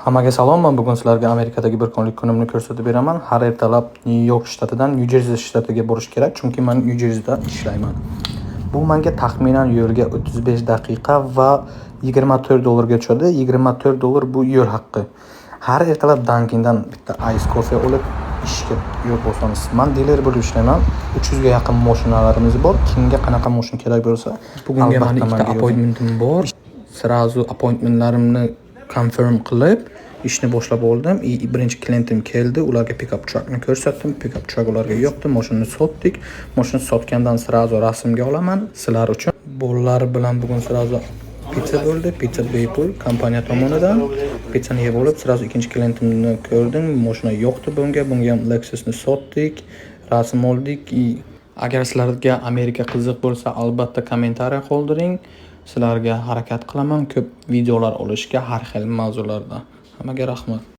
Hammaga salom, men bugun sizlarga Amerikadagi bir kunlik kunimni ko'rsatib beraman. Har ertalab Nyu-York shtatidan Nyu-Jersi shtatiga borish kerak, chunki men Nyu-Jersida ishlayman. Bu menga taxminan yo'lga 35 daqiqa va $24 tushadi. $24 bu yo'l haqqi. Har ertalab Dunkin'dan bitta ice coffee olib ishga yo'l bo'lsangiz, men diler bo'lib ishlayman. 300 ga yaqin mashinalarimiz bor. Kimga qanaqa mashina kerak bo'lsa, bugunga meni ikkita appointmentim bor. Sirazu appointmentlarimni confirm qilib ishni boshlab oldim. Birinchi klientim keldi, ularga pick-up truckni ko'rsatdim. Pick-up truck ularga yoqdi, mashinani sotdik. Mashina sotgandan sirazu rasmga olaman sizlar uchun. Bolalar bilan bugun sirazu pizza bo'ldi. Pizza bepul kompaniya tomonidan. Pizzani yeb olib, sirazu ikkinchi klientimni ko'rdim. Mashina yoqdi bunga ham Lexusni sotdik, rasm oldik. Agar sizlarga Amerika qiziq bo'lsa, albatta kommentariy qoldiring. Sizlarga harakat qilaman ko'p videolar olishga har xil mavzularda. Hammaga rahmat.